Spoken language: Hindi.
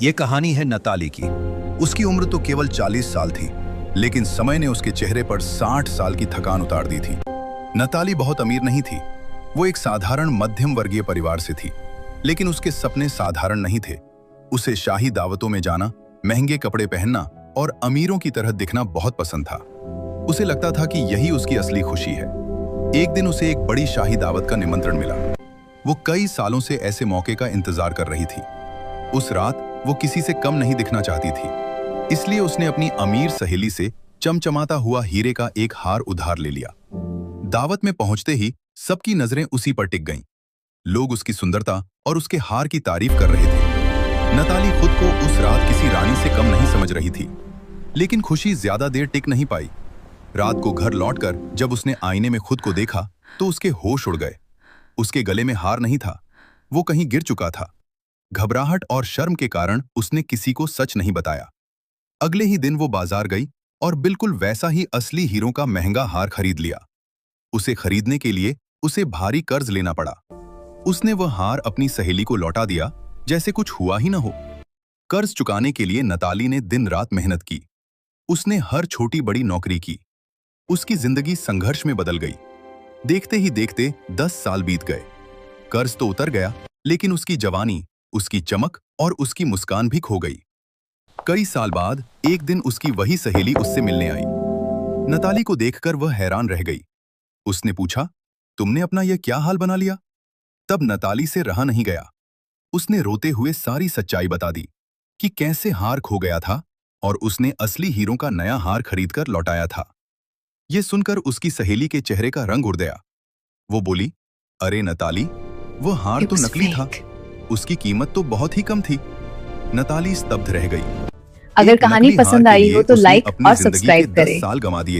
ये कहानी है नताली की। उसकी उम्र तो केवल 40 साल थी, लेकिन समय ने उसके चेहरे पर 60 साल की थकान उतार दी थी। नताली बहुत अमीर नहीं थी। वो एक साधारण मध्यम वर्गीय परिवार से थी, लेकिन उसके सपने साधारण नहीं थे। उसे शाही दावतों में जाना, महंगे कपड़े पहनना और अमीरों की तरह दिखना बहुत पसंद था। उसे लगता था कि यही उसकी असली खुशी है। एक दिन उसे एक बड़ी शाही दावत का निमंत्रण मिला। वो कई सालों से ऐसे मौके का इंतजार कर रही थी। उस रात वो किसी से कम नहीं दिखना चाहती थी, इसलिए उसने अपनी अमीर सहेली से चमचमाता हुआ हीरे का एक हार उधार ले लिया। दावत में पहुंचते ही सबकी नजरें उसी पर टिक गईं। लोग उसकी सुंदरता और उसके हार की तारीफ कर रहे थे। नताली खुद को उस रात किसी रानी से कम नहीं समझ रही थी, लेकिन खुशी ज्यादा देर टिक नहीं पाई। रात को घर लौटकर जब उसने आईने में खुद को देखा तो उसके होश उड़ गए। उसके गले में हार नहीं था, वो कहीं गिर चुका था। घबराहट और शर्म के कारण उसने किसी को सच नहीं बताया। अगले ही दिन वो बाजार गई और बिल्कुल वैसा ही असली हीरों का महंगा हार खरीद लिया। उसे खरीदने के लिए उसे भारी कर्ज लेना पड़ा। उसने वह हार अपनी सहेली को लौटा दिया जैसे कुछ हुआ ही न हो। कर्ज चुकाने के लिए नताली ने दिन रात मेहनत की। उसने हर छोटी बड़ी नौकरी की। उसकी जिंदगी संघर्ष में बदल गई। देखते ही देखते 10 साल बीत गए। कर्ज तो उतर गया, लेकिन उसकी जवानी, उसकी चमक और उसकी मुस्कान भी खो गई। कई साल बाद एक दिन उसकी वही सहेली उससे मिलने आई। नताली को देखकर वह हैरान रह गई। उसने पूछा, तुमने अपना यह क्या हाल बना लिया? तब नताली से रहा नहीं गया। उसने रोते हुए सारी सच्चाई बता दी कि कैसे हार खो गया था और उसने असली हीरों का नया हार खरीदकर लौटाया था। यह सुनकर उसकी सहेली के चेहरे का रंग उड़ गया। वो बोली, अरे नताली, वो हार तो नकली था। उसकी कीमत तो बहुत ही कम थी। नताली स्तब्ध रह गई। अगर कहानी नकली हार पसंद के आई लिए हो तो उसने लाइक अपनी और जिंदगी के सब्सक्राइब 10 करें। साल गंवा दिए।